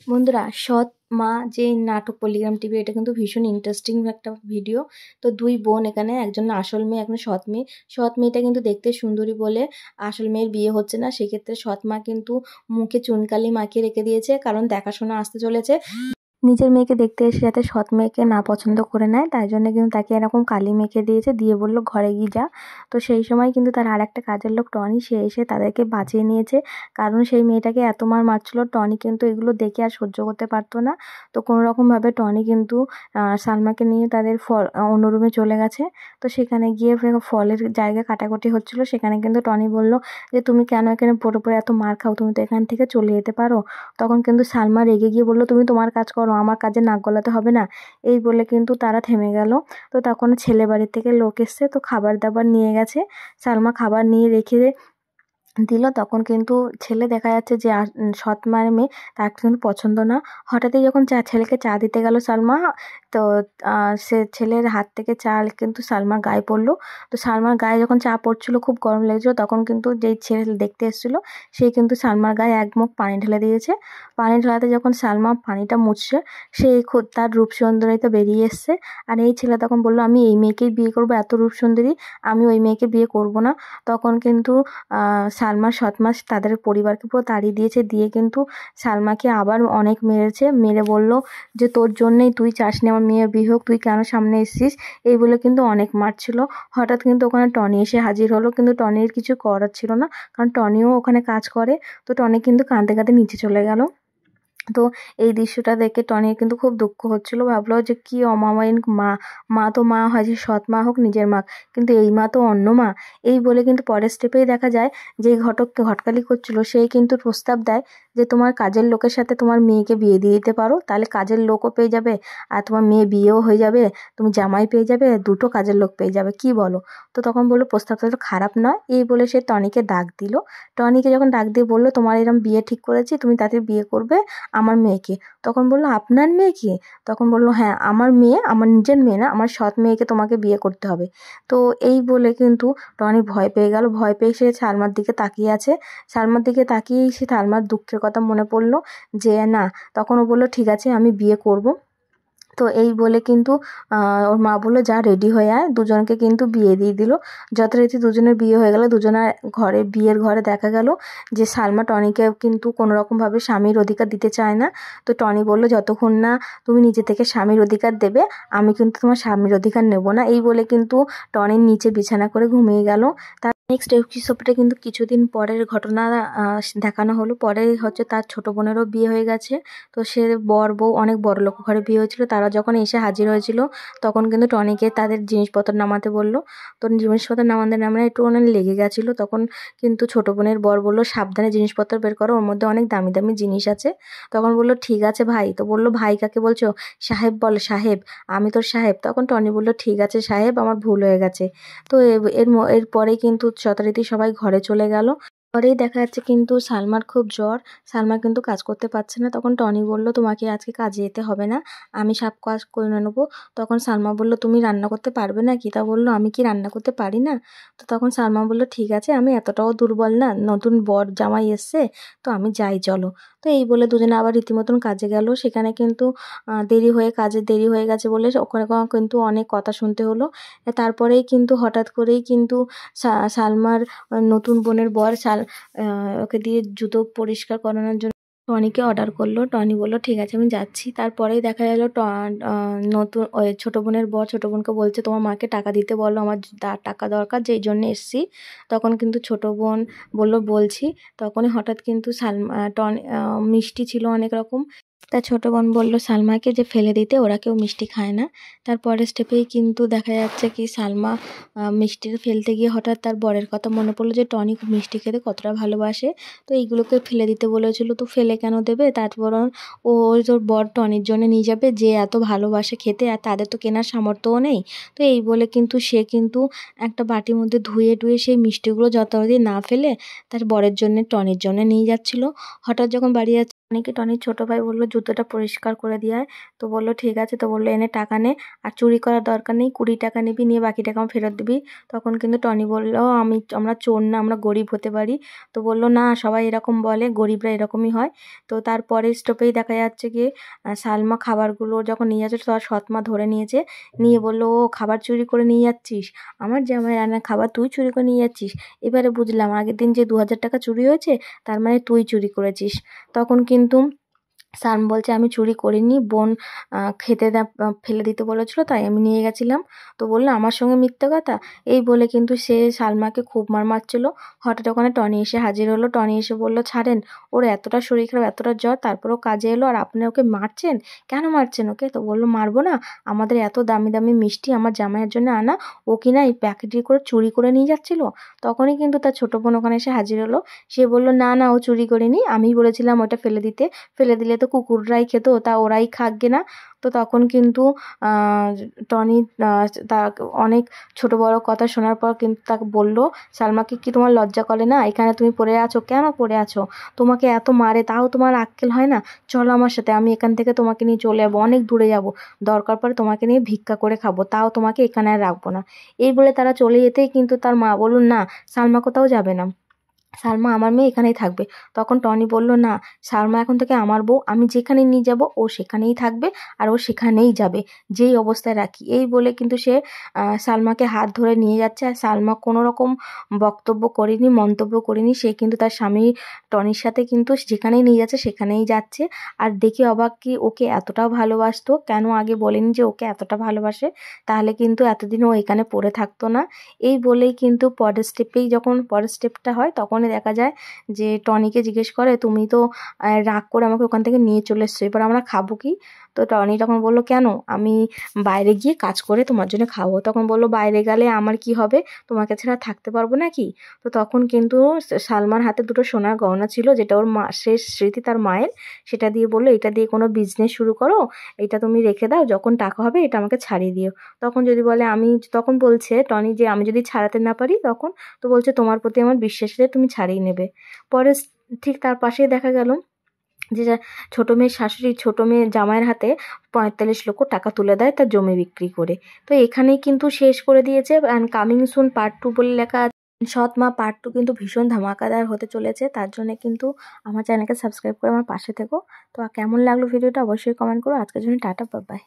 বন্ধুরা, সৎ মা যে নাটক পল্লিগ্রাম টিভি, এটা কিন্তু ভীষণ ইন্টারেস্টিং একটা ভিডিও। তো দুই বোন, এখানে একজন আসল মেয়ে, একজন সৎ মেয়ে। সৎ মেয়েটা কিন্তু দেখতে সুন্দরী বলে আসল মেয়ের বিয়ে হচ্ছে না। সেক্ষেত্রে সৎ মা কিন্তু মুখে চুনকালি মাখিয়ে রেখে দিয়েছে, কারণ দেখাশোনা আসতে চলেছে। নিজের মেয়েকে দেখতে এসে যাতে সৎ মেয়েকে না পছন্দ করে নেয়, তাই জন্য কিন্তু তাকে এরকম কালি মেখে দিয়েছে, দিয়ে বললো ঘরে গিয়ে যা। তো সেই সময় কিন্তু তার আর একটা কাজের লোক টনি, সে এসে তাদেরকে বাঁচিয়ে নিয়েছে। কারণ সেই মেয়েটাকে এত মার মারছিল, টনি কিন্তু এগুলো দেখে আর সহ্য করতে পারতো না। তো কোনো রকমভাবে টনি কিন্তু সালমাকে নিয়ে তাদের অন্য রুমে চলে গেছে। তো সেখানে গিয়ে ফলের জায়গায় কাটাকুটি হচ্ছিল, সেখানে কিন্তু টনি বলল যে তুমি কেন এখানে পড়ে পড়ে এত মার খাও, তুমি তো এখান থেকে চলে যেতে পারো। তখন কিন্তু সালমা রেগে গিয়ে বলল তুমি তোমার কাজ করো, আমার কাজে নাক গলাতে হবে না। এই বলে কিন্তু তারা থেমে গেল। তো তখন ছেলে বাড়ি থেকে লোক এসছে, তো খাবার দাবার নিয়ে গেছে। সালমা খাবার নিয়ে রেখে দিল। তখন কিন্তু ছেলে দেখা যাচ্ছে যে সৎ মায়ের মেয়ে, তার কিন্তু পছন্দ না। হঠাৎই যখন ছেলেকে চা দিতে গেল সালমা, তো সে ছেলের হাত থেকে চা কিন্তু সালমার গায়ে পড়লো। তো সালমার গায়ে যখন চা পড়ছিল, খুব গরম লেগেছিল। তখন কিন্তু যেই ছেলে দেখতে এসেছিল, সে কিন্তু সালমার গায়ে এক মুখ পানি ঢেলে দিয়েছে। পানি ঢেলাতে যখন সালমা পানিটা মুছছে, সে খুব তার রূপ সুন্দরীতে বেরিয়ে এসছে। আর এই ছেলে তখন বললো আমি এই মেয়েকেই বিয়ে করবো, এত রূপ সুন্দরী, আমি ওই মেয়েকে বিয়ে করব না। তখন কিন্তু সালমার সৎমা তাদের পরিবারকে পুরো তাড়িয়ে দিয়েছে, দিয়ে কিন্তু সালমাকে আবার অনেক মেরেছে। মেরে বলল যে তোর জন্যেই, তুই চাসনি আমার মেয়ের বিয়ে হোক, তুই কেন সামনে এসেছিস, এই বলে কিন্তু অনেক মারছিল। হঠাৎ কিন্তু ওখানে টনি এসে হাজির হলো, কিন্তু টনির কিছু করার ছিল না, কারণ টনিও ওখানে কাজ করে। তো টনি কিন্তু কাঁদতে কাঁদতে নিচে চলে গেল। তো এই দৃশ্যটা দেখে টনির কিন্তু খুব দুঃখ হচ্ছিল, ভাবলো যে কি অমায়িক মা। মা তো মা হয়, যে সৎ মা হোক নিজের মা, কিন্তু এই মা তো অন্য মা। এই বলে কিন্তু পরের স্টেপেই দেখা যায় যে ঘটককে ঘটকালি করছিল, সেই কিন্তু প্রস্তাব দেয় যে তোমার কাজের লোকের সাথে তোমার মেয়েকে বিয়ে দিয়ে দিতে পারো, তাহলে কাজের লোকও পেয়ে যাবে, আর তোমার মেয়ে বিয়েও হয়ে যাবে, তুমি জামাই পেয়ে যাবে, দুটো কাজের লোক পেয়ে যাবে, কি বলো? তো তখন বললো প্রস্তাবটা তো খারাপ নয়। এই বলে সে টনিকে ডাক দিল। টনিকে যখন ডাক দিয়ে বললো তোমার এরকম বিয়ে ঠিক করেছি, তুমি তাতে বিয়ে করবে আমার মেয়েকে। তখন বলল আপনার মেয়েকে? তখন বলল হ্যাঁ, আমার মেয়ে, আমার নিজের মেয়ে না, আমার সৎ মেয়েকে তোমাকে বিয়ে করতে হবে। তো এই বলে কিন্তু টনি ভয় পেয়ে গেল। ভয় পেয়ে সে সালমার দিকে তাকিয়ে আছে। সালমার দিকে তাকিয়েই সে সালমার দুঃখের কথা মনে পড়লো যে না। তখন ও বললো ঠিক আছে, আমি বিয়ে করব। তো এই বলে কিন্তু ওর মা বললো যা রেডি হয়ে আয়। দুজনকে কিন্তু বিয়ে দিয়ে দিল। যথারীতি দুজনের বিয়ে হয়ে গেল। দুজনের ঘরে, বিয়ের ঘরে দেখা গেল যে সালমা টনিকে কিন্তু কোনো রকমভাবে স্বামীর অধিকার দিতে চায় না। তো টনি বলল যতক্ষণ না তুমি নিজে থেকে স্বামীর অধিকার দেবে, আমি কিন্তু তোমার স্বামীর অধিকার নেব না। এই বলে কিন্তু টনির নিচে বিছানা করে ঘুমিয়ে গেল। তার নেক্সট এপিসোডে কিন্তু কিছুদিন পরের ঘটনা দেখানো হলো। পরে হচ্ছে তার ছোট বোনেরও বিয়ে হয়ে গেছে। তো সে বর বউ অনেক বড়লোক ঘরে বিয়ে হয়েছিল। তারা যখন এসে হাজির হয়েছিল, তখন কিন্তু টনিকে তাদের জিনিসপত্র নামাতে বললো। তো জিনিসপত্র নামাতে নামাতে একটু অনেক লেগে গেছিলো। তখন কিন্তু ছোট বোনের বর বললো সাবধানে জিনিসপত্র বের করো, ওর মধ্যে অনেক দামি দামি জিনিস আছে। তখন বললো ঠিক আছে ভাই। তো বললো ভাই কাকে বলছো? সাহেব বল, সাহেব, আমি তোর সাহেব। তখন টনি বললো ঠিক আছে সাহেব, আমার ভুল হয়ে গেছে। তো এরপরেই কিন্তু যথারীতি সবাই ঘরে চলে গেল। পরেই দেখা যাচ্ছে কিন্তু সালমার খুব জ্বর। সালমা কিন্তু কাজ করতে পারছে না। তখন টনি বলল তোমাকে আজকে কাজে যেতে হবে না, আমি সব কাজ করে নেবো। তখন সালমা বলল তুমি রান্না করতে পারবে না কি? তা বললো আমি কি রান্না করতে পারি না? তো তখন সালমা বলল ঠিক আছে, আমি এতটাও দুর্বল না, নতুন বর জামাই এসছে, তো আমি যাই চলো। তো এই বলে দুজনে আবার রীতিমতন কাজে গেল। সেখানে কিন্তু কাজে দেরি হয়ে গেছে বলে ওখানে কিন্তু অনেক কথা শুনতে হলো। তারপরেই কিন্তু হঠাৎ করেই কিন্তু সালমার নতুন বোনের বর ওকে দিয়ে জুতো পরিষ্কার করানোর জন্য টনিকে অর্ডার করলো। টনি বললো ঠিক আছে আমি যাচ্ছি। তারপরেই দেখা গেলো নতুন ওই ছোটো বোনের বর ছোটো বোনকে বলছে তোমার মাকে টাকা দিতে বলো, আমার টাকা দরকার, যেই জন্য এসছি। তখন কিন্তু ছোটো বোন বললো বলছি। তখনই হঠাৎ কিন্তু মিষ্টি ছিল অনেক রকম। তার ছোটো বোন বলল সালমাকে যে ফেলে দিতে, ওরা কেউ মিষ্টি খায় না। তারপরের স্টেপেই কিন্তু দেখা যাচ্ছে কি সালমা মিষ্টিটা ফেলতে গিয়ে হঠাৎ তার বরের কথা মনে পড়লো যে টনি মিষ্টি খেতে কতটা ভালোবাসে। তো এইগুলোকে ফেলে দিতে বলেছিল, তো ফেলে কেন দেবে? তারপর ও ওর বর টনির জন্য নিয়ে যাবে, যে এত ভালোবাসে খেতে, আর তাদের তো কেনার সামর্থ্যও নেই। তো এই বলে কিন্তু সে কিন্তু একটা বাটির মধ্যে ধুয়ে টুয়ে সেই মিষ্টিগুলো যথারীতি না ফেলে তার বরের জন্য, টনির জন্য নিয়ে যাচ্ছিল। হঠাৎ যখন বাড়ি যাচ্ছে টনিকে টনির ছোট ভাই বললো জুতোটা পরিষ্কার করে দিয়ে তো বললো ঠিক আছে। তো বললো এনে টাকা নে, আর চুরি করার দরকার নেই, 20 টাকা নিবি, নিয়ে বাকি টাকা আমার ফেরত দিবি। তখন কিন্তু টনি বললো আমরা চোর না, আমরা গরিব হতে পারি। তো বললো না, সবাই এরকম বলে, গরিবরা এরকমই হয়। তো তারপরের স্টপেই দেখা যাচ্ছে কি সালমা খাবারগুলো যখন নিয়ে যাচ্ছে তার সৎমা ধরে নিয়েছে, নিয়ে বললো ও খাবার চুরি করে নিয়ে যাচ্ছিস, আমার জামাই রান্নার খাবার তুই চুরি করে নিয়ে যাচ্ছিস। এবারে বুঝলাম আগের দিন যে 2000 টাকা চুরি হয়েছে তার মানে তুই চুরি করেছিস। তখন কিন্তু সান বলছে আমি চুরি করিনি, বোন খেতে ফেলে দিতে বলেছিল তাই আমি নিয়ে গেছিলাম। তো বললো আমার সঙ্গে মিথ্যে কথা। এই বলে কিন্তু সে সালমাকে খুব মারছিল। হঠাৎ ওখানে টনি এসে হাজির হলো। টনি এসে বললো ছাড়েন, ওর এতটা শরীর খারাপ, এতটা জ্বর, তারপরেও কাজে এলো, আর আপনি ওকে মারছেন কেন? মারছেন ওকে? তো বললো মারবো না, আমাদের এত দামি দামি মিষ্টি আমার জামাইয়ের জন্য আনা, ও কিনা এই প্যাকেটে করে চুরি করে নিয়ে যাচ্ছিল। তখনই কিন্তু তার ছোট বোন ওখানে এসে হাজির হলো। সে বললো না না, ও চুরি করেনি, আমি বলেছিলাম ওটা ফেলে দিতে, ফেলে দিলে তো কুকুররাই খেত, তা ওরাই খাকগে না। তো তখন কিন্তু টনি তা অনেক ছোট বড় কথা শোনার পর কিন্তু তাকে বললো সালমাকে কি তোমার লজ্জা করে না, এখানে তুমি পড়ে আছো, কেন পড়ে আছো? তোমাকে এত মারে তাও তোমার আক্কেল হয় না? চলো আমার সাথে, আমি এখান থেকে তোমাকে নিয়ে চলে যাবো, অনেক দূরে যাব, দরকার পড়ে তোমাকে নিয়ে ভিক্ষা করে খাবো, তাও তোমাকে এখানে আর রাখবো না। এই বলে তারা চলে যেতেই কিন্তু তার মা বলুন না, সালমা কোথাও যাবে না, সালমা আমার মেয়ে এখানেই থাকবে। তখন টনি বলল না, সালমা এখন থেকে আমার বউ, আমি যেখানে নিয়ে যাব ও সেখানেই থাকবে, আর ও সেখানেই যাবে যেই অবস্থায় রাখি। এই বলে কিন্তু সে সালমাকে হাত ধরে নিয়ে যাচ্ছে, আর সালমা কোনো রকম বক্তব্য করেনি, মন্তব্য করেনি। সে কিন্তু তার স্বামী টনির সাথে কিন্তু যেখানেই নিয়ে যাচ্ছে সেখানেই যাচ্ছে। আর দেখে অবাক কি ওকে এতটাও ভালোবাসতো, কেন আগে বলেনি যে ওকে এতটা ভালোবাসে, তাহলে কিন্তু এতদিন ও এখানে পড়ে থাকতো না। এই বলেই কিন্তু যখন পরের স্টেপটা হয় তখনই দেখা যায় যে টনিকে জিজ্ঞেস করে তুমি তো রাগ করে আমাকে ওখান থেকে নিয়ে চলে এসছো, এবার আমরা খাবো কি? তো টনি তখন বললো কেন, আমি বাইরে গিয়ে কাজ করে তোমার জন্য খাবো। তখন বললো বাইরে গেলে আমার কি হবে, তোমাকে ছাড়া থাকতে পারবো নাকি? তো তখন কিন্তু সালমার হাতে দুটো সোনার গয়না ছিল, যেটা ওর মা শেষ স্মৃতি তার মায়ের, সেটা দিয়ে বললো এটা দিয়ে কোনো বিজনেস শুরু করো, এটা তুমি রেখে দাও, যখন টাকা হবে এটা আমাকে ছাড়িয়ে দিও। তখন যদি বলে তখন বলছে টনি যে আমি যদি ছাড়াতে না পারি, তখন তো বলছে তোমার প্রতি আমার বিশ্বাস আছে, তুমি ছাড়িয়ে নেবে। পরে ঠিক তার পাশেই দেখা গেল যে ছোট মেয়ের শাশুড়ি ছোট মেয়ের জামাইয়ের হাতে 45 লক্ষ টাকা তুলে দেয় তার জমি বিক্রি করে। তো এখানেই কিন্তু শেষ করে দিয়েছে। অ্যান্ড কামিং সুন পার্ট 2 বলে লেখা আছে। সৎ মা পার্ট 2 কিন্তু ভীষণ ধামাকাদার হতে চলেছে, তার জন্য কিন্তু আমার চ্যানেলকে সাবস্ক্রাইব করে আমার পাশে থেকো। তো কেমন লাগলো ভিডিওটা অবশ্যই কমেন্ট করো। আজকের জন্য টাটা, বাই বাই।